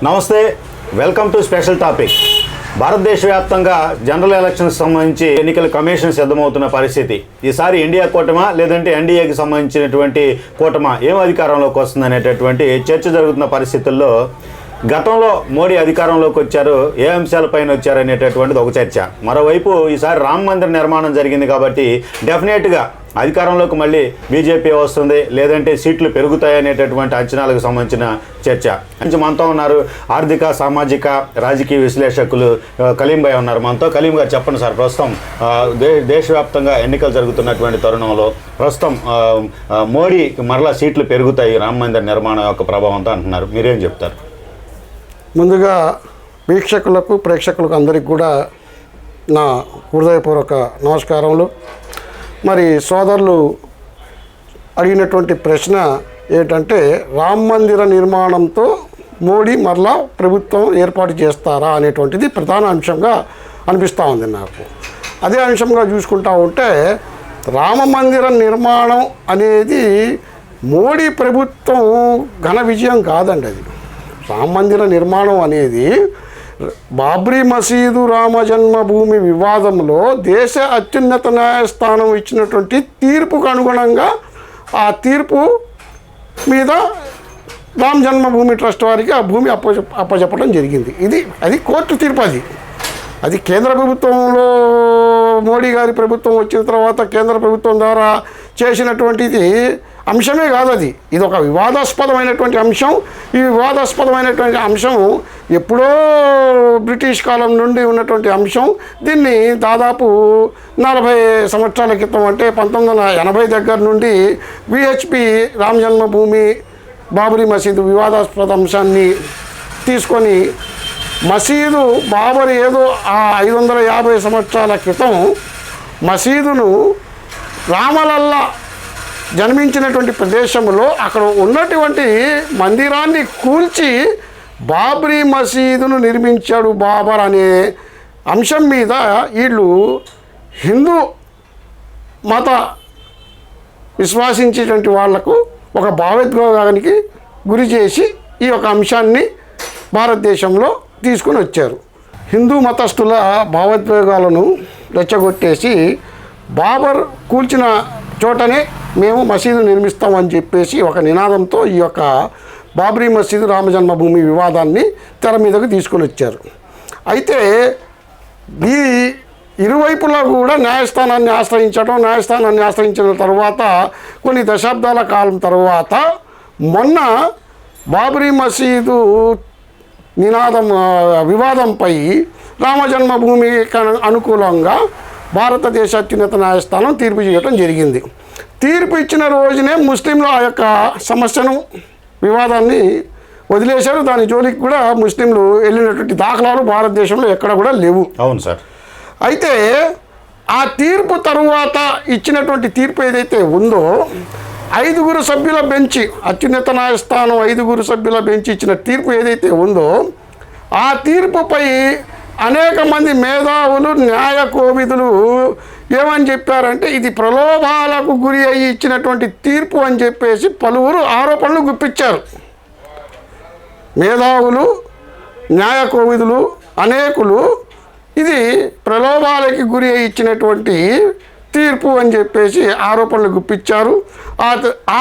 నమస్తే, welcome to special topic. భారతదేశ వ్యాప్తంగా జనరల్ ఎలక్షన్స్ సంబంధించి ఎన్నికల కమిషన్ సిద్ధమవుతున్న పరిస్థితి. ఈసారి ఇండియా కూటమా లేదంటే ఎన్డీఏకి సంబంధించినటువంటి కూటమా ఏం అధికారంలోకి వస్తుందనేటటువంటి చర్చ జరుగుతున్న పరిస్థితుల్లో గతంలో మోడీ అధికారంలోకి వచ్చారు, ఏ అంశాలపైన వచ్చారనేటటువంటిది ఒక చర్చ. మరోవైపు ఈసారి రామ మందిర నిర్మాణం జరిగింది కాబట్టి డెఫినెట్గా అధికారంలోకి మళ్ళీ బీజేపీ వస్తుంది, లేదంటే సీట్లు పెరుగుతాయనేటటువంటి అంచనాలకు సంబంధించిన చర్చ. మంచి మనతో ఉన్నారు ఆర్థిక, సామాజిక, రాజకీయ విశ్లేషకులు కలీం భాయ్ ఉన్నారు మనతో. కలీం గారు చెప్పండి సార్, ప్రస్తుతం దేశవ్యాప్తంగా ఎన్నికలు జరుగుతున్నటువంటి తరుణంలో ప్రస్తుతం మోడీ మరలా సీట్లు పెరుగుతాయి రామ మందిర నిర్మాణం యొక్క ప్రభావంతో అంటున్నారు, మీరేం చెప్తారు? ముందుగా వీక్షకులకు, ప్రేక్షకులకు అందరికీ కూడా నా హృదయపూర్వక నమస్కారములు. మరి సోదరులు అడిగినటువంటి ప్రశ్న ఏంటంటే, రామ మందిర నిర్మాణంతో మోడీ మరలా ప్రభుత్వం ఏర్పాటు చేస్తారా అనేటువంటిది ప్రధాన అంశంగా అనిపిస్తూ ఉంది నాకు. అదే అంశంగా చూసుకుంటా ఉంటే, రామ మందిర నిర్మాణం అనేది మోడీ ప్రభుత్వం ఘన విజయం కాదండి. అది రామ మందిర నిర్మాణం అనేది బాబ్రీ మసీదు రామ జన్మభూమి వివాదంలో దేశ అత్యున్నత న్యాయస్థానం ఇచ్చినటువంటి తీర్పుకు అనుగుణంగా ఆ తీర్పు మీద రామ జన్మభూమి ట్రస్ట్ వారికి ఆ భూమి అప్పచెప్పడం జరిగింది. అది కోర్టు తీర్పు. అది కేంద్ర ప్రభుత్వంలో మోడీ గారి ప్రభుత్వం వచ్చిన తర్వాత కేంద్ర ప్రభుత్వం ద్వారా చేసినటువంటిది అంశమే కాదు. ఇది ఒక వివాదాస్పదమైనటువంటి అంశం. ఈ వివాదాస్పదమైనటువంటి అంశం ఎప్పుడో బ్రిటిష్ కాలం నుండి ఉన్నటువంటి అంశం. దీన్ని దాదాపు 40 సంవత్సరాల క్రితం, అంటే 1980 దగ్గర నుండి విహెచ్పి రామ జన్మభూమి బాబరీ మసీదు వివాదాస్పద అంశాన్ని తీసుకొని మసీదు బాబర్ ఏదో ఆ 550 సంవత్సరాల క్రితం మసీదును రామలల్లా జన్మించినటువంటి ప్రదేశంలో అక్కడ ఉన్నటువంటి మందిరాన్ని కూల్చి బాబ్రీ మసీదును నిర్మించాడు బాబర్ అనే అంశం మీద వీళ్ళు హిందూ మత విశ్వాసించేటువంటి వాళ్లకు ఒక భావోద్వేగానికి గురి చేసి ఈ యొక్క అంశాన్ని భారతదేశంలో తీసుకుని వచ్చారు. హిందూ మతస్థుల భావోద్వేగాలను రెచ్చగొట్టేసి బాబర్ కూల్చిన చోటనే మేము మసీదు నిర్మిస్తామని చెప్పేసి ఒక నినాదంతో ఈ యొక్క బాబ్రీ మసీదు రామ జన్మభూమి వివాదాన్ని తెర మీదకు తీసుకొని వచ్చారు. అయితే ఈ ఇరువైపులా కూడా న్యాయస్థానాన్ని ఆశ్రయించిన తర్వాత కొన్ని దశాబ్దాల కాలం తర్వాత మొన్న బాబ్రీ మసీదు వివాదంపై రామ జన్మభూమి అనుకూలంగా భారతదేశ అత్యున్నత న్యాయస్థానం తీర్పు చేయడం జరిగింది. తీర్పు ఇచ్చిన రోజునే ముస్లింలు ఆ యొక్క సమస్యను, వివాదాన్ని వదిలేశారు. దాని జోలికి కూడా ముస్లింలు వెళ్ళినటువంటి దాఖలాలు భారతదేశంలో ఎక్కడ కూడా లేవు. అవును సార్. అయితే ఆ తీర్పు తరువాత ఇచ్చినటువంటి తీర్పు ఏదైతే ఉందో, 5 సభ్యుల బెంచ్, అత్యున్నత న్యాయస్థానం 5 సభ్యుల బెంచ్ ఇచ్చిన తీర్పు ఏదైతే ఉందో, ఆ తీర్పుపై అనేక మంది మేధావులు, న్యాయ కోవిదులు ఏమని చెప్పారంటే, ఇది ప్రలోభాలకు గురి అయ్యి ఇచ్చినటువంటి తీర్పు అని చెప్పేసి పలువురు ఆరోపణలు గుప్పించారు. మేధావులు, న్యాయ కోవిదులు అనేకులు ఇది ప్రలోభాలకి గురి అయ్యి ఇచ్చినటువంటి తీర్పు అని చెప్పేసి ఆరోపణలు గుప్పించారు. ఆ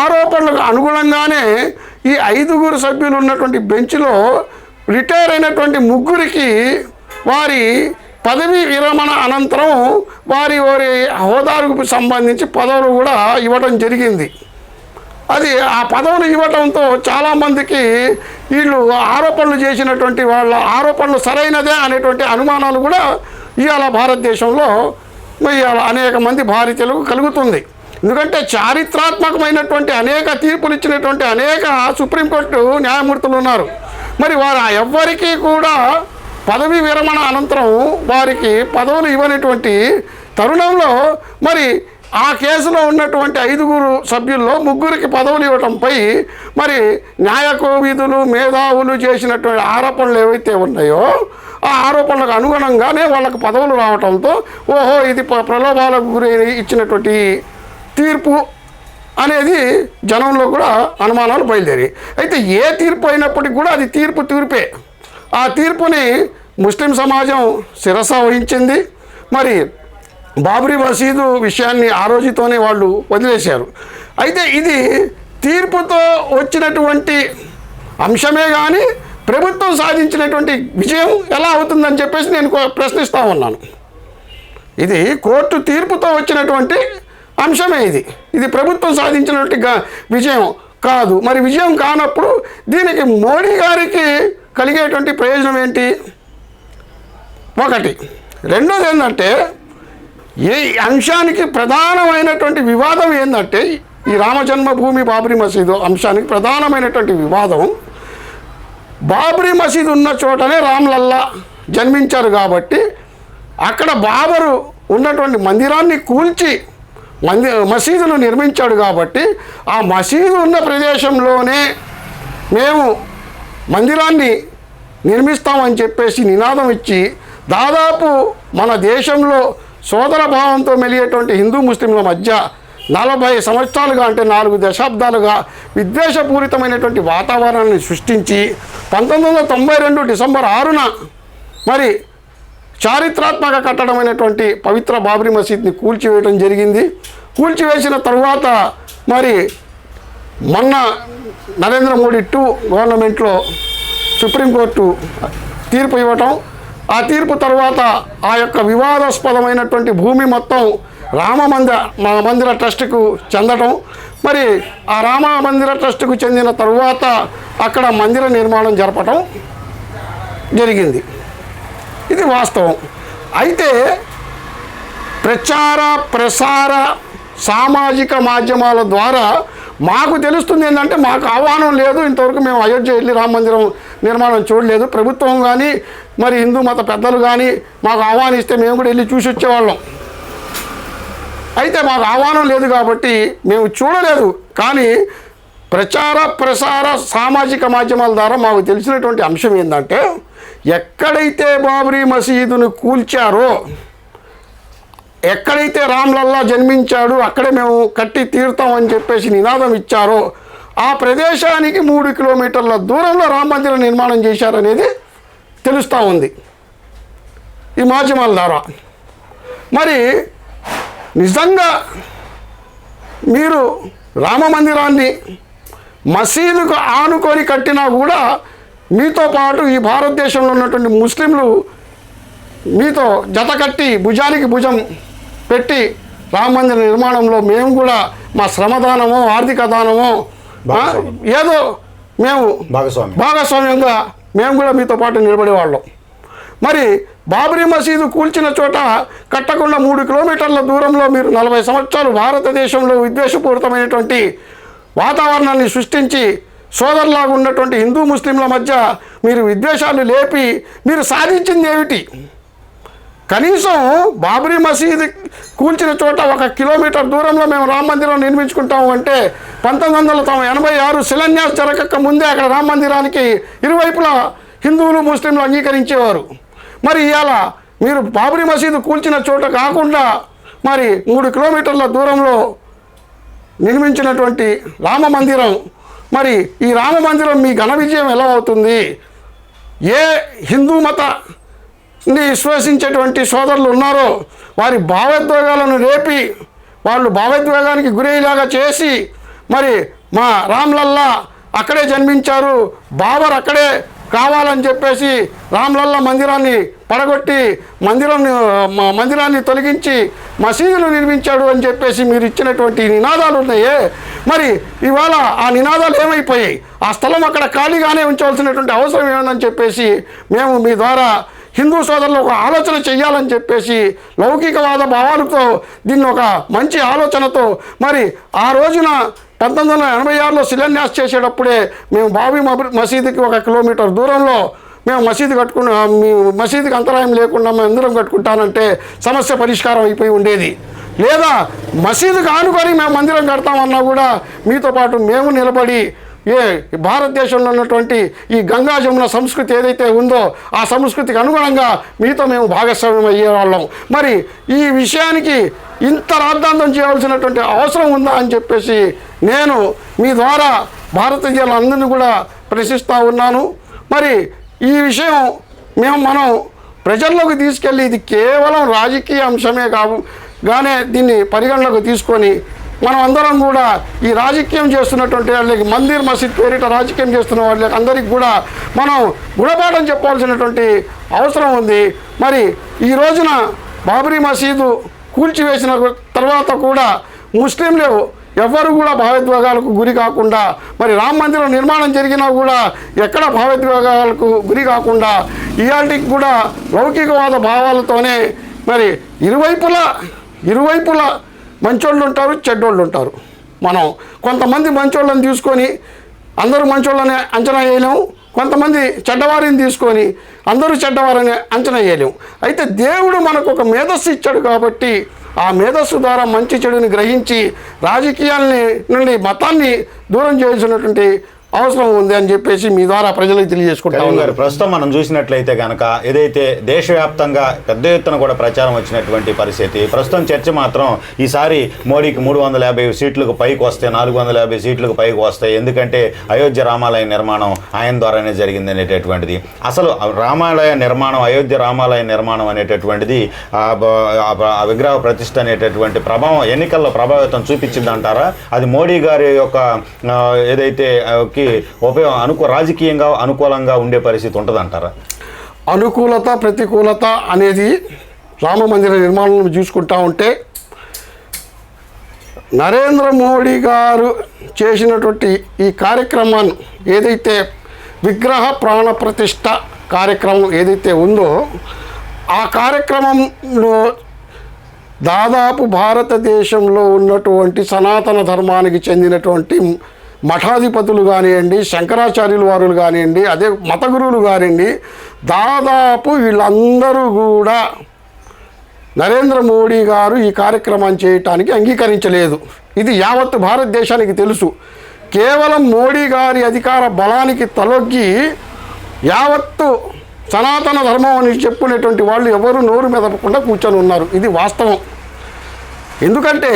ఆరోపణలకు అనుగుణంగానే ఈ 5 సభ్యులు ఉన్నటువంటి బెంచ్లో రిటైర్ అయినటువంటి 3కి వారి పదవీ విరమణ అనంతరం వారి హోదాకు సంబంధించి పదవులు కూడా ఇవ్వడం జరిగింది. ఆ పదవులు ఇవ్వడంతో చాలామందికి వీళ్ళు ఆరోపణలు చేసినటువంటి వాళ్ళ ఆరోపణలు సరైనదే అనేటువంటి అనుమానాలు కూడా ఇవాళ భారతదేశంలో ఇవాళ అనేక మంది భారతీయులకు కలుగుతుంది. ఎందుకంటే చారిత్రాత్మకమైనటువంటి అనేక తీర్పులు ఇచ్చినటువంటి అనేక సుప్రీంకోర్టు న్యాయమూర్తులు ఉన్నారు. మరి వారు ఎవ్వరికీ కూడా పదవీ విరమణ అనంతరం వారికి పదవులు ఇవ్వనటువంటి తరుణంలో మరి ఆ కేసులో ఉన్నటువంటి 5 సభ్యుల్లో 3కి పదవులు ఇవ్వడంపై మరి న్యాయ కోవిదులు, మేధావులు చేసినటువంటి ఆరోపణలు ఏవైతే ఉన్నాయో ఆ ఆరోపణలకు అనుగుణంగానే వాళ్ళకు పదవులు రావడంతో ఓహో ఇది ప్రలోభాలకు గురి ఇచ్చినటువంటి తీర్పు అనేది జనంలో కూడా అనుమానాలు బయలుదేరి. అయితే ఏ తీర్పు అయినప్పటికీ కూడా అది తీర్పే. ఆ తీర్పుని ముస్లిం సమాజం శిరస వహించింది. మరి బాబ్రీ మసీదు విషయాన్ని ఆ రోజుతోనే వాళ్ళు వదిలేశారు. అయితే ఇది తీర్పుతో వచ్చినటువంటి అంశమే కానీ ప్రభుత్వం సాధించినటువంటి విజయం ఎలా అవుతుందని చెప్పేసి నేను ప్రశ్నిస్తూ ఉన్నాను. ఇది కోర్టు తీర్పుతో వచ్చినటువంటి అంశమే. ఇది ప్రభుత్వం సాధించినటువంటి విజయం కాదు. మరి విజయం కానప్పుడు దీనికి మోడీ గారికి కలిగేటువంటి ప్రయోజనం ఏంటి? ఒకటి. రెండోది ఏంటంటే, ఈ అంశానికి ప్రధానమైనటువంటి వివాదం ఏంటంటే, ఈ రామజన్మభూమి బాబ్రీ మసీదు అంశానికి ప్రధానమైనటువంటి వివాదం, బాబ్రీ మసీదు ఉన్న చోటనే రామ్లల్లా జన్మించారు కాబట్టి అక్కడ బాబరు ఉన్నటువంటి మందిరాన్ని కూల్చి మసీదును నిర్మించాడు కాబట్టి ఆ మసీదు ఉన్న ప్రదేశంలోనే మేము మందిరాన్ని నిర్మిస్తామని చెప్పేసి నినాదం ఇచ్చి దాదాపు మన దేశంలో సోదర భావంతో మెలిగేటువంటి హిందూ ముస్లింల మధ్య 40 సంవత్సరాలుగా అంటే 4 దశాబ్దాలుగా విద్వేషపూరితమైనటువంటి వాతావరణాన్ని సృష్టించి 1992 డిసెంబర్ 6న మరి చారిత్రాత్మక కట్టడమైనటువంటి పవిత్ర బాబ్రీ మసీద్ని కూల్చివేయడం జరిగింది. కూల్చివేసిన తరువాత మరి మొన్న నరేంద్ర మోడీ 2 గవర్నమెంట్లో సుప్రీంకోర్టు తీర్పు ఇవ్వటం, ఆ తీర్పు తర్వాత ఆ యొక్క వివాదాస్పదమైనటువంటి భూమి మొత్తం మందిర ట్రస్ట్కు చెందటం, మరి ఆ రామ మందిర ట్రస్ట్కు చెందిన తరువాత అక్కడ మందిర నిర్మాణం జరపటం జరిగింది. ఇది వాస్తవం. అయితే ప్రసార సామాజిక మాధ్యమాల ద్వారా మాకు తెలుస్తుంది ఏంటంటే, మాకు ఆహ్వానం లేదు, ఇంతవరకు మేము అయోధ్య వెళ్ళి రామ మందిరం నిర్మాణం చూడలేదు. ప్రభుత్వం కానీ మరి హిందూ మత పెద్దలు కానీ మాకు ఆహ్వానిస్తే మేము కూడా వెళ్ళి చూసి వచ్చేవాళ్ళం. అయితే మాకు ఆహ్వానం లేదు కాబట్టి మేము చూడలేదు. కానీ ప్రసార సామాజిక మాధ్యమాల ద్వారా మాకు తెలిసినటువంటి అంశం ఏంటంటే, ఎక్కడైతే బాబ్రీ మసీదును కూల్చారో, ఎక్కడైతే రామ్లల్లా జన్మించాడు అక్కడే మేము కట్టి తీరుతామని చెప్పేసి నినాదం ఇచ్చారో ఆ ప్రదేశానికి 3 కిలోమీటర్ల దూరంలో రామ మందిరం నిర్మాణం చేశారనేది తెలుస్తూ ఉంది ఈ మాధ్యమాల ద్వారా. మరి నిజంగా మీరు రామ మందిరాన్ని మసీదుకు ఆనుకొని కట్టినా కూడా మీతో పాటు ఈ భారతదేశంలో ఉన్నటువంటి ముస్లింలు మీతో జత కట్టి భుజానికి భుజం పెట్టి రామ మందిర నిర్మాణంలో మేము కూడా మా శ్రమదానమో ఆర్థిక దానమో ఏదో మేము భాగస్వామ్యంగా మేము కూడా మీతో పాటు నిలబడేవాళ్ళం. మరి బాబ్రీ మసీదు కూల్చిన చోట కట్టకుండా 3 కిలోమీటర్ల దూరంలో మీరు 40 సంవత్సరాలు భారతదేశంలో విద్వేషపూరితమైనటువంటి వాతావరణాన్ని సృష్టించి సోదరులాగా ఉన్నటువంటి హిందూ ముస్లింల మధ్య మీరు విద్వేషాలు లేపి మీరు సాధించింది ఏమిటి? కనీసం బాబ్రీ మసీదు కూల్చిన చోట 1 కిలోమీటర్ దూరంలో మేము రామ మందిరం నిర్మించుకుంటాము అంటే 1986 శిలాన్యాస్ జరగక ముందే అక్కడ రామ మందిరానికి ఇరువైపులా హిందువులు ముస్లింలు అంగీకరించేవారు. మరి ఇవాళ మీరు బాబ్రీ మసీదు కూల్చిన చోట కాకుండా మరి 3 కిలోమీటర్ల దూరంలో నిర్మించినటువంటి రామ మందిరం, మరి ఈ రామ మందిరం మీ ఘన విజయం ఎలా అవుతుంది? ఏ హిందూ మతాన్ని విశ్వసించేటువంటి సోదరులు ఉన్నారో వారి భావోద్వేగాలను రేపి వాళ్ళు భావోద్వేగానికి గురయ్యేలాగా చేసి మరి మా రామ్లల్లా అక్కడే జన్మించారు, బాబర్ అక్కడే కావాలని చెప్పేసి రామ్లల్లా మందిరాన్ని పడగొట్టి మందిరాన్ని తొలగించి మసీదులు నిర్మించాడు అని చెప్పేసి మీరు ఇచ్చినటువంటి నినాదాలు ఉన్నాయే, మరి ఇవాళ ఆ నినాదాలు ఏమైపోయాయి? ఆ స్థలం అక్కడ ఖాళీగానే ఉంచవలసినటువంటి అవసరం ఏముందని చెప్పేసి మేము మీ ద్వారా హిందూ సోదరులు ఒక ఆలోచన చెయ్యాలని చెప్పేసి లౌకికవాద భావాలతో దీన్ని ఒక మంచి ఆలోచనతో మరి ఆ రోజున 1986లో శిలాన్యాస్ చేసేటప్పుడే మేము బాబ్రీ మసీదుకి 1 కిలోమీటర్ దూరంలో మేము మసీదుకి అంతరాయం లేకుండా మేము అందరం కట్టుకుంటానంటే సమస్య పరిష్కారం అయిపోయి ఉండేది. లేదా మసీదుకి ఆనుకొని మేము మందిరం కడతామన్నా కూడా మీతో పాటు మేము నిలబడి భారతదేశంలో ఉన్నటువంటి ఈ గంగా జమున సంస్కృతి ఏదైతే ఉందో ఆ సంస్కృతికి అనుగుణంగా మీతో మేము భాగస్వామ్యం అయ్యేవాళ్ళం. మరి ఈ విషయానికి ఇంత రాద్ధాంతం చేయవలసినటువంటి అవసరం ఉందా అని చెప్పేసి నేను మీ ద్వారా భారతీయులందరినీ కూడా ప్రశ్నిస్తూ ఉన్నాను. మరి ఈ విషయం మనం ప్రజల్లోకి తీసుకెళ్ళి ఇది కేవలం రాజకీయ అంశమే గానే దీన్ని పరిగణలోకి తీసుకొని మనం అందరం కూడా ఈ రాజకీయం చేస్తున్నటువంటి వాళ్ళకి మందిర్ మసీద్ పేరిట రాజకీయం చేస్తున్న వాళ్ళకి అందరికీ కూడా మనం గుణపాఠం చెప్పాల్సినటువంటి అవసరం ఉంది. మరి ఈ రోజున బాబరీ మసీదు కూల్చివేసిన తర్వాత కూడా ముస్లింలు ఎవ్వరు కూడా భావోద్వేగాలకు గురి కాకుండా, మరి రామ మందిరం నిర్మాణం జరిగినా కూడా ఎక్కడ భావోద్వేగాలకు గురి కాకుండా ఇవాళకి కూడా లౌకికవాద భావాలతోనే మరి ఇరువైపులా మంచోళ్ళు ఉంటారు, చెడ్డోళ్ళు ఉంటారు. మనం కొంతమంది మంచోళ్ళని తీసుకొని అందరూ మంచోళ్ళని అంచనా వేయలేము, కొంతమంది చెడ్డవారిని తీసుకొని అందరూ చెడ్డవారని అంచనా వేయలేము. అయితే దేవుడు మనకు ఒక మేధస్సు ఇచ్చాడు కాబట్టి ఆ మేధస్సు ద్వారా మంచి చెడుని గ్రహించి రాజకీయాలని నుండి మతాన్ని దూరం చేయాల్సినటువంటి అవసరం ఉంది అని చెప్పేసి మీ ద్వారా ప్రజలకు తెలియజేసుకుంటాం. ప్రస్తుతం మనం చూసినట్లయితే కనుక ఏదైతే దేశవ్యాప్తంగా పెద్ద ఎత్తున కూడా ప్రచారం వచ్చినటువంటి పరిస్థితి, ప్రస్తుతం చర్చ మాత్రం ఈసారి మోడీకి 350 సీట్లకు పైకి వస్తే 450 సీట్లకు పైకి వస్తాయి, ఎందుకంటే అయోధ్య రామాలయ నిర్మాణం ఆయన ద్వారానే జరిగింది అనేటటువంటిది. అసలు రామాలయ నిర్మాణం, అయోధ్య రామాలయ నిర్మాణం అనేటటువంటిది ఆ విగ్రహ ప్రతిష్ఠ అనేటటువంటి ప్రభావం ఎన్నికల్లో ప్రభావితం చూపించిందంటారా? అది మోడీ గారి యొక్క ఏదైతే రాజకీయంగా అనుకూలంగా ఉండే పరిస్థితి ఉంటుందంటారా? అనుకూలత ప్రతికూలత అనేది రామ మందిర నిర్మాణం చూసుకుంటా ఉంటే నరేంద్ర మోడీ గారు చేసినటువంటి ఈ కార్యక్రమాన్ని ఏదైతే విగ్రహ ప్రాణ ప్రతిష్ఠ కార్యక్రమం ఏదైతే ఉందో ఆ కార్యక్రమంలో దాదాపు భారతదేశంలో ఉన్నటువంటి సనాతన ధర్మానికి చెందినటువంటి మఠాధిపతులు కానివ్వండి, శంకరాచార్యుల వారులు కానివ్వండి, అదే మత గురువులు కానివ్వండి, దాదాపు వీళ్ళందరూ కూడా నరేంద్ర మోడీ గారు ఈ కార్యక్రమాన్ని చేయటానికి అంగీకరించలేదు. ఇది యావత్తు భారతదేశానికి తెలుసు. కేవలం మోడీ గారి అధికార బలానికి తలొగ్గి యావత్తు సనాతన ధర్మం అని చెప్పుకునేటువంటి వాళ్ళు ఎవరు నోరు మెదపకుండా కూర్చొని ఉన్నారు. ఇది వాస్తవం. ఎందుకంటే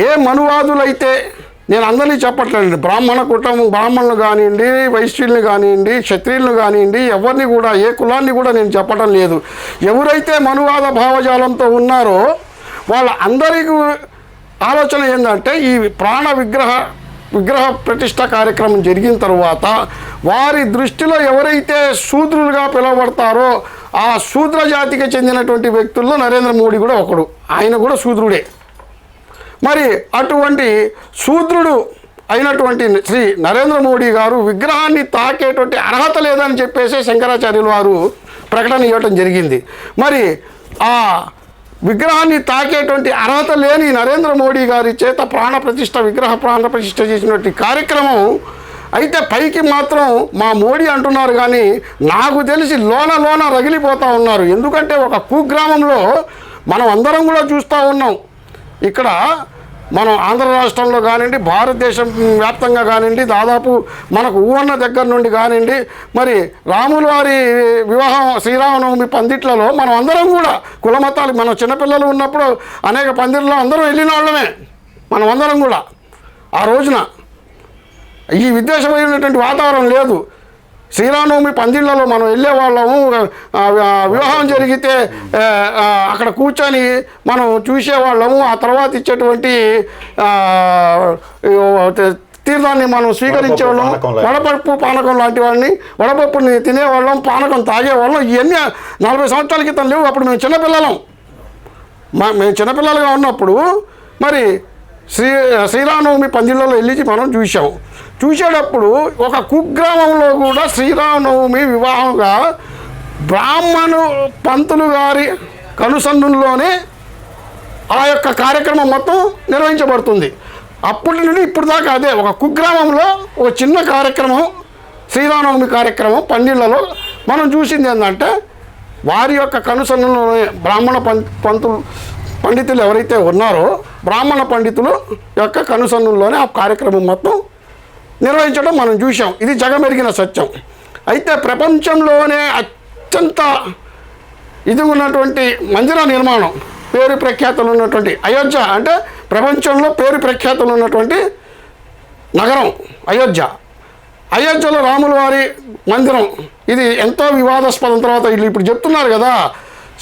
ఏ మనువాదులైతే, నేను అందరినీ చెప్పట్లేదండి, బ్రాహ్మణులు కానివ్వండి, వైశ్యుల్ని కానివ్వండి, క్షత్రియులను కానివ్వండి, ఎవరిని కూడా ఏ కులాన్ని కూడా నేను చెప్పడం లేదు. ఎవరైతే మనువాద భావజాలంతో ఉన్నారో వాళ్ళ అందరికీ ఆలోచన ఏంటంటే ఈ ప్రాణ విగ్రహ ప్రతిష్ఠ కార్యక్రమం జరిగిన తర్వాత వారి దృష్టిలో ఎవరైతే శూద్రులుగా పిలువబడతారో ఆ శూద్ర జాతికి చెందినటువంటి వ్యక్తుల్లో నరేంద్ర మోడీ కూడా ఒకడు. ఆయన కూడా శూద్రుడే. మరి అటువంటి శూద్రుడు అయినటువంటి శ్రీ నరేంద్ర మోడీ గారు విగ్రహాన్ని తాకేటువంటి అర్హత లేదని చెప్పేసి శంకరాచార్యుల వారు ప్రకటన ఇవ్వటం జరిగింది. మరి ఆ విగ్రహాన్ని తాకేటువంటి అర్హత లేని నరేంద్ర మోడీ గారి చేత విగ్రహ ప్రాణ ప్రతిష్ఠ చేసినటువంటి కార్యక్రమం అయితే పైకి మాత్రం మా మోడీ అంటున్నారు కానీ నాకు తెలిసి లోన రగిలిపోతూ ఉన్నారు. ఎందుకంటే ఒక కుగ్రామంలో మనం అందరం కూడా చూస్తూ ఉన్నాం. ఇక్కడ మనం ఆంధ్ర రాష్ట్రంలో కానివ్వండి, భారతదేశం వ్యాప్తంగా కానివ్వండి, దాదాపు మనకు ఊవన్న దగ్గర నుండి కానివ్వండి, మరి రాముల వారి వివాహం శ్రీరామనవమి పందిట్లలో మనం అందరం కూడా కులమతాలు, మనం చిన్నపిల్లలు ఉన్నప్పుడు అనేక పందిట్లో అందరం వెళ్ళిన వాళ్ళమే. మనం అందరం కూడా ఆ రోజున ఈ విద్వేషమైనటువంటి వాతావరణం లేదు. శ్రీరామనవమి పందిళ్లలో మనం వెళ్ళేవాళ్ళము. వివాహం జరిగితే అక్కడ కూర్చొని మనం చూసేవాళ్ళము. ఆ తర్వాత ఇచ్చేటువంటి తీర్థాన్ని మనం స్వీకరించేవాళ్ళం. వడపప్పు పానకం లాంటి వాడిని, వడపప్పుని తినేవాళ్ళం, పానకం తాగేవాళ్ళం. ఇవన్నీ 40 సంవత్సరాల క్రితం లేవు. అప్పుడు మేము చిన్నపిల్లలుగా ఉన్నప్పుడు మరి శ్రీరామనవమి పందిళ్లలో వెళ్ళి మనం చూసేటప్పుడు ఒక కుగ్రామంలో కూడా శ్రీరామనవమి వివాహంగా బ్రాహ్మణు పంతులు గారి కనుసన్నుల్లోనే ఆ యొక్క కార్యక్రమం మొత్తం నిర్వహించబడుతుంది. అప్పటి నుండి ఇప్పుడు దాకా అదే ఒక కుగ్రామంలో ఒక చిన్న కార్యక్రమం, శ్రీరామనవమి కార్యక్రమం పందిళ్లలో మనం చూసింది ఏంటంటే వారి యొక్క కనుసన్నులోనే బ్రాహ్మణ పండితులు ఎవరైతే ఉన్నారో బ్రాహ్మణ పండితులు యొక్క కనుసన్నుల్లోనే ఆ కార్యక్రమం మొత్తం నిర్వహించడం మనం చూసాం. ఇది జగమెరిగిన సత్యం. అయితే ప్రపంచంలోనే అత్యంత ఇది ఉన్నటువంటి మందిర నిర్మాణం, పేరు ప్రఖ్యాతులు ఉన్నటువంటి అయోధ్య, అంటే ప్రపంచంలో పేరు ప్రఖ్యాతులు ఉన్నటువంటి నగరం అయోధ్య. అయోధ్యలో రాముల వారి మందిరం ఇది ఎంతో వివాదాస్పదం. తర్వాత వీళ్ళు ఇప్పుడు చెప్తున్నారు కదా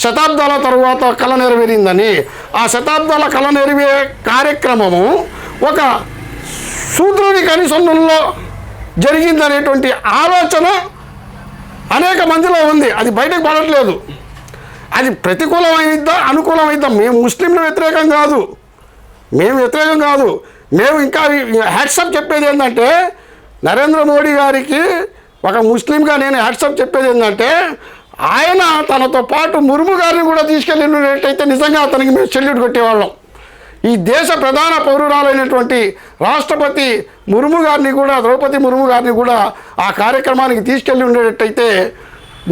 శతాబ్దాల తరువాత కళ నెరవేరిందని. ఆ శతాబ్దాల కళ నెరవేరే కార్యక్రమము ఒక శూద్రుడి కనిసొన్నుల్లో జరిగిందనేటువంటి ఆలోచన అనేక మందిలో ఉంది. అది బయటకు పడట్లేదు. అది ప్రతికూలమైద్దా అనుకూలమైద్దా? మేము ముస్లింలు వ్యతిరేకం కాదు, మేము ఇంకా హ్యాట్సప్ చెప్పేది ఏంటంటే నరేంద్ర మోడీ గారికి ఒక ముస్లింగా నేను హ్యాట్సప్ చెప్పేది ఏంటంటే ఆయన తనతో పాటు ముర్ము గారిని కూడా తీసుకెళ్ళినట్టయితే నిజంగా అతనికి మేము సెల్యూట్ కొట్టేవాళ్ళం. ఈ దేశ ప్రధాన పౌరురాలైనటువంటి రాష్ట్రపతి ముర్ము గారిని కూడా, ద్రౌపది ముర్ము గారిని కూడా ఆ కార్యక్రమానికి తీసుకెళ్ళి ఉండేటట్టయితే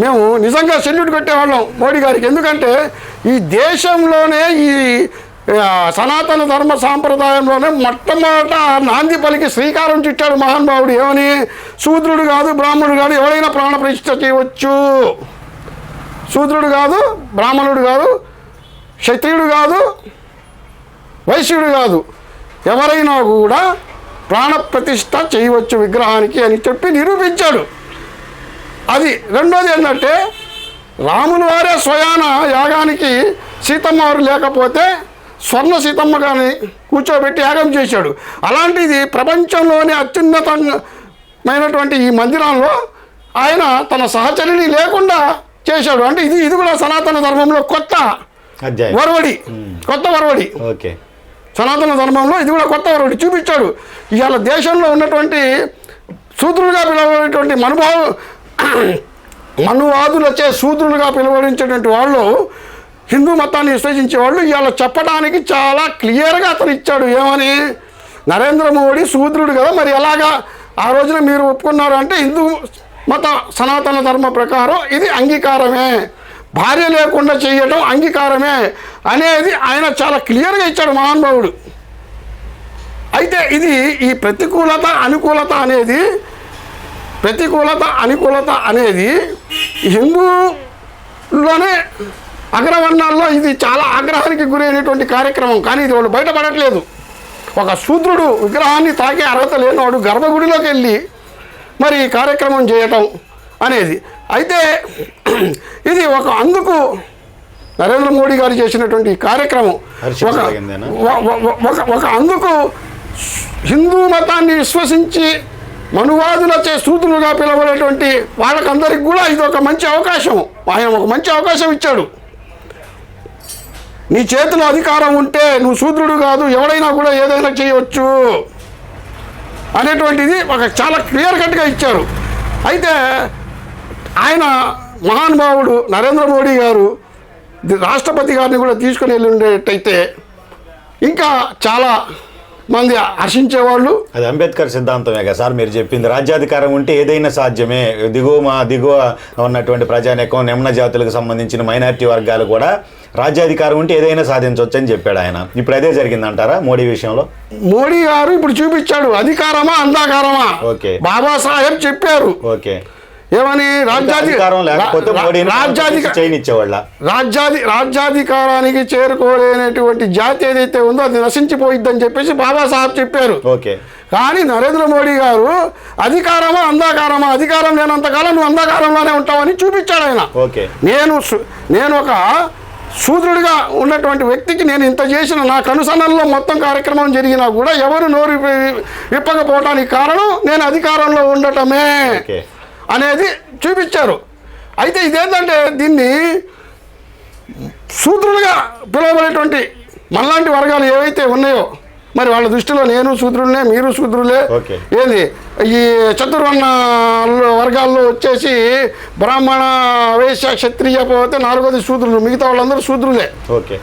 మేము నిజంగా సెల్యూట్ కొట్టేవాళ్ళం మోడీ గారికి. ఎందుకంటే ఈ దేశంలోనే ఈ సనాతన ధర్మ సాంప్రదాయంలోనే మొట్టమొదట నాంది పలికి శ్రీకారం చుట్టాడు మహానుభావుడు. ఏమని? శూద్రుడు కాదు, బ్రాహ్మణుడు కాదు, ఎవరైనా ప్రాణ ప్రతిష్ఠ చేయవచ్చు. శూద్రుడు కాదు, బ్రాహ్మణుడు కాదు, క్షత్రియుడు కాదు, వైశ్యుడు కాదు, ఎవరైనా కూడా ప్రాణ ప్రతిష్ఠ చేయవచ్చు విగ్రహానికి అని చెప్పి నిరూపించాడు. అది. రెండోది ఏంటంటే రాముల వారే స్వయాన యాగానికి సీతమ్మ వారు లేకపోతే స్వర్ణ సీతమ్మ గారిని కూర్చోబెట్టి యాగం చేశాడు. అలాంటిది ప్రపంచంలోనే అత్యున్నతమైనటువంటి ఈ మందిరంలో ఆయన తన సహచరిని లేకుండా చేశాడు. అంటే ఇది కూడా సనాతన ధర్మంలో కొత్త వరవడి. ఓకే. సనాతన ధర్మంలో ఇది కూడా కొత్త వరవడి చూపించాడు. ఇవాళ దేశంలో ఉన్నటువంటి శూద్రులుగా పిలువబడేటువంటి మనువాదులచే శూద్రులుగా పిలువడించేటువంటి వాళ్ళు, హిందూ మతాన్ని విశ్వసించే వాళ్ళు ఇవాళ చెప్పడానికి చాలా క్లియర్గా అతను ఇచ్చాడు. ఏమని? నరేంద్ర మోడీ శూద్రుడు కదా, మరి ఎలాగా ఆ రోజున మీరు ఒప్పుకున్నారు అంటే హిందూ మత సనాతన ధర్మ ప్రకారం ఇది అంగీకారమే, భార్య లేకుండా చేయడం అంగీకారమే అనేది ఆయన చాలా క్లియర్గా ఇచ్చాడు మహానుభావుడు. అయితే ఇది ఈ ప్రతికూలత అనుకూలత అనేది హిందూలోనే అగ్రవర్ణాల్లో ఇది చాలా ఆగ్రహానికి గురైనటువంటి కార్యక్రమం. కానీ ఇది వాళ్ళు బయటపడట్లేదు. ఒక శూద్రుడు విగ్రహాన్ని తాకే అర్హత లేనివాడు గర్భగుడిలోకి వెళ్ళి మరి ఈ కార్యక్రమం చేయటం అనేది. అయితే ఇది అందుకు నరేంద్ర మోడీ గారు చేసినటువంటి కార్యక్రమం అందుకు హిందూ మతాన్ని విశ్వసించి మనువాదులచే శూద్రులుగా పిలవబడేటువంటి వాళ్ళకందరికి కూడా ఇది ఒక మంచి అవకాశం. ఆయన ఒక మంచి అవకాశం ఇచ్చాడు. నీ చేతిలో అధికారం ఉంటే నువ్వు శూద్రుడు కాదు, ఎవడైనా కూడా ఏదైనా చేయవచ్చు అనేటువంటిది ఒక చాలా క్లియర్ కట్గా ఇచ్చారు. అయితే ఆయన మహానుభావుడు నరేంద్ర మోడీ గారు రాష్ట్రపతి గారిని కూడా తీసుకుని వెళ్ళి ఉండేటైతే ఇంకా చాలా మంది హర్షించేవాళ్ళు. అది అంబేద్కర్ సిద్ధాంతమే కదా సార్ మీరు చెప్పింది. రాజ్యాధికారం ఉంటే ఏదైనా సాధ్యమే. దిగువ ఉన్నటువంటి ప్రజానీకం, నిమ్న జాతులకు సంబంధించిన మైనారిటీ వర్గాలు కూడా రాజ్యాధికారం ఉంటే ఏదైనా సాధించవచ్చు అని చెప్పాడు ఆయన. ఇప్పుడు అదే జరిగిందంటారా మోడీ విషయంలో? మోడీ గారు ఇప్పుడు చూపించాడు అధికారమా అంధాకారమా. ఓకే. బాబాసాహెబ్ చెప్పారు. ఓకే. ఏమని? రాజ్యాధికారానికి చేరుకోలేనటువంటి జాతి ఏదైతే ఉందో అది నశించిపోయిద్దని చెప్పేసి బాబాసాహెబ్ చెప్పారు. ఓకే. కానీ నరేంద్ర మోడీ గారు అధికారమా అంధాకారమా, అధికారం లేనంతకాలం నువ్వు అంధాకారంలోనే ఉంటావని చూపించాడు ఆయన. ఓకే. నేను ఒక శూద్రుడిగా ఉన్నటువంటి వ్యక్తికి నేను ఇంత చేసిన నా కనుసన్నల్లో మొత్తం కార్యక్రమం జరిగినా కూడా ఎవరు నోరు విప్పకపోవటానికి కారణం నేను అధికారంలో ఉండటమే అనేది చూపించారు. అయితే ఇదేంటంటే దీన్ని శూద్రులుగా పిలువబడేటువంటి మనలాంటి వర్గాలు ఏవైతే ఉన్నాయో మరి వాళ్ళ దృష్టిలో నేను శూద్రులనే, మీరు శూద్రులే. ఏంది ఈ చతుర్వర్ణ వర్గాల్లో వచ్చేసి బ్రాహ్మణ, వైశ్య, క్షత్రియ పోతే నాలుగోది శూద్రులు, మిగతా వాళ్ళందరూ శూద్రులే. ఓకే.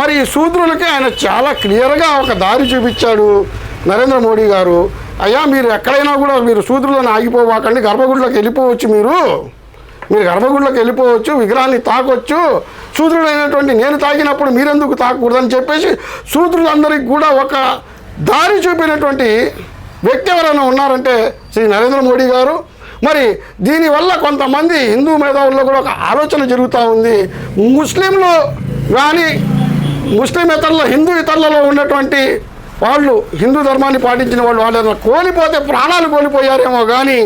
మరి ఈ శూద్రులకి ఆయన చాలా క్లియర్గా ఒక దారి చూపించాడు నరేంద్ర మోడీ గారు. అయ్యా మీరు ఎక్కడైనా కూడా మీరు శూద్రులను ఆగిపోవాకండి, గర్భగుడిలోకి వెళ్ళిపోవచ్చు, మీరు గర్భగుడిలోకి వెళ్ళిపోవచ్చు, విగ్రహాన్ని తాకొచ్చు, శూద్రుడైనటువంటి నేను తాకినప్పుడు మీరెందుకు తాకూడదని చెప్పేసి శూద్రులందరికీ కూడా ఒక దారి చూపినటువంటి వ్యక్తి ఎవరైనా ఉన్నారంటే శ్రీ నరేంద్ర మోడీ గారు. మరి దీనివల్ల కొంతమంది హిందూ మేధావుల్లో కూడా ఒక ఆలోచన జరుగుతూ ఉంది. ముస్లింలు కానీ ముస్లిమేతరుల హిందూ ఇతరులలో ఉన్నటువంటి వాళ్ళు, హిందూ ధర్మాన్ని పాటించిన వాళ్ళు కోల్పోతే ప్రాణాలు కోల్పోయారేమో కానీ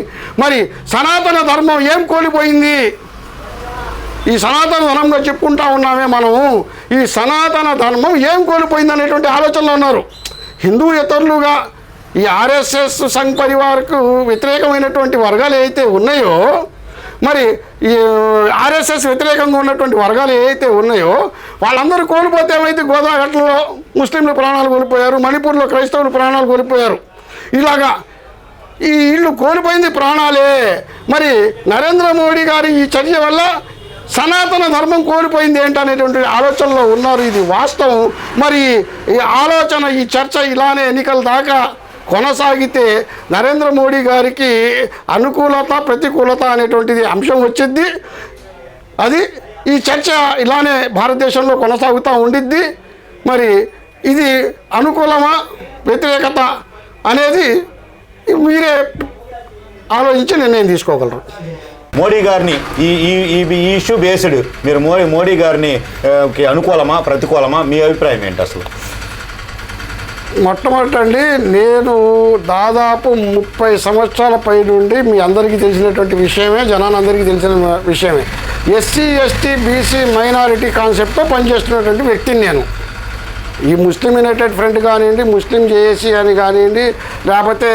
మరి సనాతన ధర్మం ఏం కోల్పోయింది? ఈ సనాతన ధర్మంగా చెప్పుకుంటా ఉన్నామే మనము, ఈ సనాతన ధర్మం ఏం కోల్పోయింది అనేటువంటి ఆలోచనలో ఉన్నారు హిందూ ఇతరులుగా. ఈ ఆర్ఎస్ఎస్ సంఘ్ పరివార్కు వ్యతిరేకమైనటువంటి వర్గాలు ఏవైతే ఉన్నాయో, మరి ఈ ఆర్ఎస్ఎస్ వ్యతిరేకంగా ఉన్నటువంటి వర్గాలు ఏవైతే ఉన్నాయో వాళ్ళందరూ కోల్పోతే ఏమైతే గోదావరిలో ముస్లింలు ప్రాణాలు కోల్పోయారు, మణిపూర్లో క్రైస్తవులు ప్రాణాలు కోల్పోయారు. ఇలాగా ఈ ఇళ్ళు కోల్పోయింది ప్రాణాలే. మరి నరేంద్ర మోడీ గారి ఈ చర్య వల్ల సనాతన ధర్మం కోల్పోయింది ఏంటనేటువంటి ఆలోచనలో ఉన్నారు. ఇది వాస్తవం. మరి ఈ ఆలోచన, ఈ చర్చ ఇలానే ఎన్నికల దాకా కొనసాగితే నరేంద్ర మోడీ గారికి అనుకూలత ప్రతికూలత అనేటువంటిది అంశం వచ్చిద్ది. అది ఈ చర్చ ఇలానే భారతదేశంలో కొనసాగుతూ ఉండిద్ది. మరి ఇది అనుకూలమా వ్యతిరేకత అనేది మీరే ఆలోచించి నిర్ణయం తీసుకోగలరు. మోడీ గారిని ఈ ఇష్యూ బేస్డ్ మీరు మోడీ గారిని అనుకూలమా ప్రతికూలమా మీ అభిప్రాయం ఏంటి అసలు? మొట్టమొదటండి, నేను దాదాపు 30 సంవత్సరాల పై నుండి మీ అందరికీ తెలిసినటువంటి విషయమే, జనాలందరికీ తెలిసిన విషయమే, ఎస్సీ ఎస్టీ బీసీ మైనారిటీ కాన్సెప్ట్తో పనిచేస్తున్నటువంటి వ్యక్తిని నేను. ఈ ముస్లిం యునైటెడ్ ఫ్రంట్ కానివ్వండి, ముస్లిం జేఏసీ అని కానివ్వండి, లేకపోతే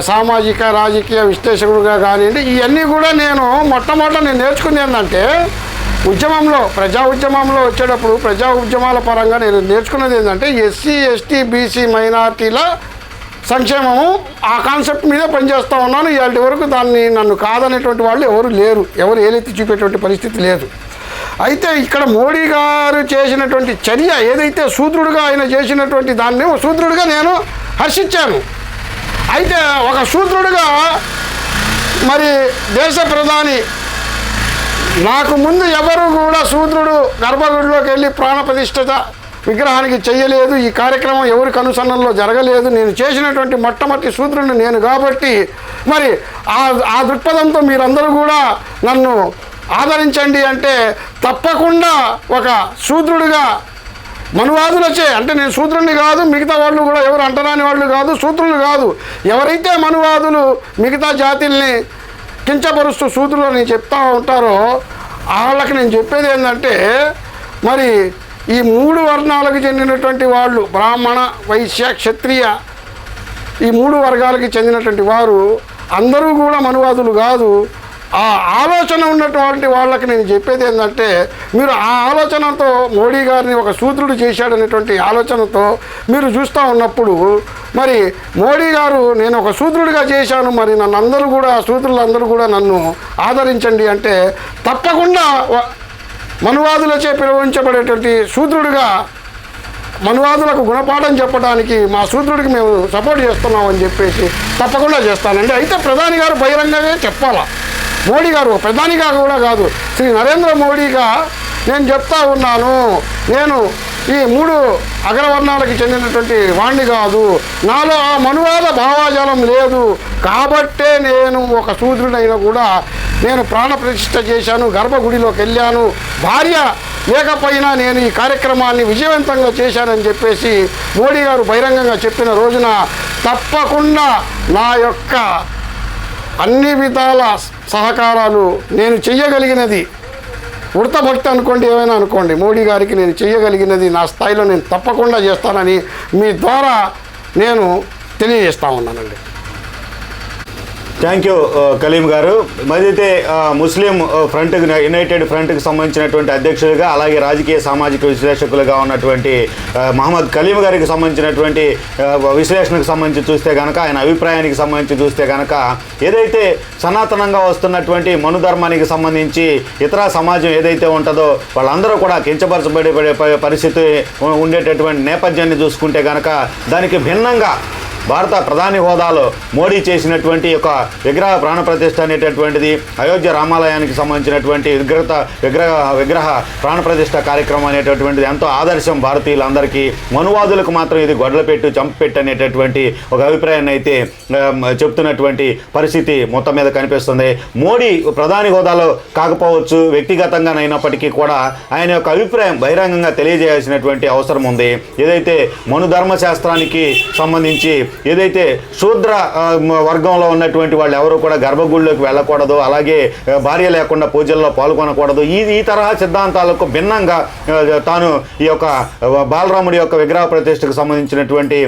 సామాజిక రాజకీయ విశ్లేషకుడుగా కానివ్వండి, ఇవన్నీ కూడా నేను మొట్టమొదట నేర్చుకుంది ఏంటంటే ప్రజా ఉద్యమంలో వచ్చేటప్పుడు ప్రజా ఉద్యమాల పరంగా నేను నేర్చుకున్నది ఏంటంటే ఎస్సీ ఎస్టీ బీసీ మైనారిటీల సంక్షేమము, ఆ కాన్సెప్ట్ మీద పనిచేస్తూ ఉన్నాను. ఇవాళ వరకు దాన్ని నన్ను కాదనేటువంటి వాళ్ళు ఎవరు లేరు, ఎవరు ఏలెత్తి చూపేటువంటి పరిస్థితి లేదు. అయితే ఇక్కడ మోడీ గారు చేసినటువంటి చర్య ఏదైతే శూద్రుడిగా ఆయన చేసినటువంటి దాన్ని శూద్రుడిగా నేను హర్షించాను. అయితే ఒక శూద్రుడిగా మరి దేశ ప్రధాని, నాకు ముందు ఎవరు కూడా శూద్రుడు గర్భగుడిలోకి వెళ్ళి ప్రాణప్రతిష్ఠిత విగ్రహానికి చెయ్యలేదు, ఈ కార్యక్రమం ఎవరి కనుసన్నల్లో జరగలేదు. నేను చేసినటువంటి మొట్టమొదటి శూద్రుడిని నేను కాబట్టి మరి ఆ దృక్పథంతో మీరందరూ కూడా నన్ను ఆదరించండి అంటే తప్పకుండా ఒక శూద్రుడిగా మనువాదులచే, అంటే నేను శూద్రుడిని కాదు, మిగతా వాళ్ళు కూడా ఎవరు అంటరాని వాళ్ళు కాదు, శూద్రులు కాదు, ఎవరైతే మనువాదులు మిగతా జాతుల్ని కించపరుస్తూ శూద్రులని చెప్తా ఉంటారో వాళ్ళకి నేను చెప్పేది ఏంటంటే, మరి ఈ 3 వర్ణాలకు చెందినటువంటి వాళ్ళు, బ్రాహ్మణ వైశ్య క్షత్రియ, ఈ 3 వర్గాలకి చెందినటువంటి వారు అందరూ కూడా మనువాదులు కాదు. ఆ ఆలోచన ఉన్నటువంటి వాళ్ళకి నేను చెప్పేది ఏంటంటే, మీరు ఆ ఆలోచనతో మోడీ గారిని ఒక శూద్రుడు చేశాడనేటువంటి ఆలోచనతో మీరు చూస్తూ ఉన్నప్పుడు, మరి మోడీ గారు నేను ఒక శూద్రుడిగా చేశాను, మరి నన్ను అందరూ కూడా శూద్రులందరూ కూడా నన్ను ఆదరించండి అంటే తప్పకుండా మనువాదులచే పిలువబడేటువంటి శూద్రుడిగా మనువాదులకు గుణపాఠం చెప్పడానికి మా శూద్రుడికి మేము సపోర్ట్ చేస్తున్నామని చెప్పేసి తప్పకుండా చేస్తానండి. అయితే ప్రధాని గారు బహిరంగంగా చెప్పాలా, మోడీ గారు ప్రధానిగా కూడా కాదు, శ్రీ నరేంద్ర మోడీగా నేను చెప్తా ఉన్నాను, నేను ఈ 3 అగ్రవర్ణాలకి చెందినటువంటి వాణ్ణి కాదు, నాలో ఆ మనువాద భావాజాలం లేదు కాబట్టే నేను ఒక శూద్రుడైనా కూడా నేను ప్రాణప్రతిష్ఠ చేశాను, గర్భగుడిలోకి వెళ్ళాను, భార్య లేకపోయినా నేను ఈ కార్యక్రమాన్ని విజయవంతంగా చేశానని చెప్పేసి మోడీ గారు బహిరంగంగా చెప్పిన రోజున తప్పకుండా నా యొక్క అన్ని విధాల సహకారాలు నేను చెయ్యగలిగినది, వృత్తభక్తి అనుకోండి, ఏమైనా అనుకోండి, మోడీ గారికి నేను చెయ్యగలిగినది నా స్థాయిలో నేను తప్పకుండా చేస్తానని మీ ద్వారా నేను తెలియజేస్తా ఉన్నానండి. థ్యాంక్ యూ కలీం గారు. మరైతే ముస్లిం ఫ్రంట్ యునైటెడ్ ఫ్రంట్కి సంబంధించినటువంటి అధ్యక్షులుగా, అలాగే రాజకీయ సామాజిక విశ్లేషకులుగా ఉన్నటువంటి మహమ్మద్ కలీం గారికి సంబంధించినటువంటి విశ్లేషణకు సంబంధించి చూస్తే కనుక, ఆయన అభిప్రాయానికి సంబంధించి చూస్తే కనుక, ఏదైతే సనాతనంగా వస్తున్నటువంటి మనుధర్మానికి సంబంధించి ఇతర సమాజం ఏదైతే ఉంటుందో వాళ్ళందరూ కూడా కించపరచబడే పరిస్థితి ఉండేటటువంటి నేపథ్యాన్ని చూసుకుంటే కనుక, దానికి భిన్నంగా భారత ప్రధాని హోదాలో మోడీ చేసినటువంటి ఒక విగ్రహ ప్రాణప్రతిష్ఠ అనేటటువంటిది, అయోధ్య రామాలయానికి సంబంధించినటువంటి విగ్రహ ప్రాణప్రతిష్ఠ కార్యక్రమం అనేటటువంటిది ఎంతో ఆదర్శం భారతీయులందరికీ. మనువాదులకు మాత్రం ఇది గొడ్లపెట్టు చంపపెట్టు అనేటటువంటి ఒక అభిప్రాయాన్ని అయితే చెప్తున్నటువంటి పరిస్థితి మొత్తం మీద కనిపిస్తుంది. మోడీ ప్రధాని హోదాలో కాకపోవచ్చు, వ్యక్తిగతంగానైనప్పటికీ కూడా ఆయన యొక్క అభిప్రాయం బహిరంగంగా తెలియజేయాల్సినటువంటి అవసరం ఉంది. ఏదైతే మనుధర్మ శాస్త్రానికి సంబంధించి ఏదైతే శూద్ర వర్గంలో ఉన్నటువంటి వాళ్ళు ఎవరు కూడా గర్భగుడిలోకి వెళ్ళకూడదు, అలాగే భార్య లేకుండా పూజల్లో పాల్గొనకూడదు, ఈ తరహా సిద్ధాంతాలకు భిన్నంగా తాను ఈ యొక్క బాలరాముడి యొక్క విగ్రహ ప్రతిష్టకు సంబంధించినటువంటి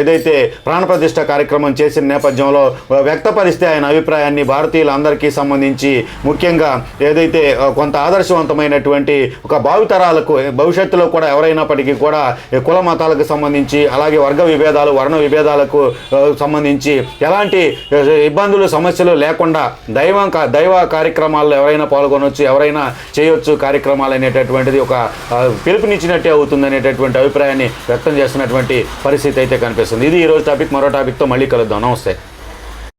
ఏదైతే ప్రాణప్రతిష్ఠ కార్యక్రమం చేసిన నేపథ్యంలో వ్యక్తపరిస్తే ఆయన అభిప్రాయాన్ని భారతీయులందరికీ సంబంధించి ముఖ్యంగా ఏదైతే కొంత ఆదర్శవంతమైనటువంటి ఒక భావితరాలకు భవిష్యత్తులో కూడా ఎవరైనప్పటికీ కూడా కుల మతాలకు సంబంధించి అలాగే వర్గ విభేదాలు వర్ణ విభేదాలకు సంబంధించి ఎలాంటి ఇబ్బందులు సమస్యలు లేకుండా దైవ కార్యక్రమాల్లో ఎవరైనా పాల్గొనవచ్చు, ఎవరైనా చేయొచ్చు కార్యక్రమాలు అనేటటువంటిది ఒక పిలుపునిచ్చినట్టే అవుతుంది అనేటటువంటి అభిప్రాయాన్ని వ్యక్తం చేస్తున్నటువంటి పరిస్థితి అయితే కనిపిస్తుంది. ఇది ఈరోజు టాపిక్. మరో టాపిక్తో మళ్ళీ కలుద్దాం. నమస్తే.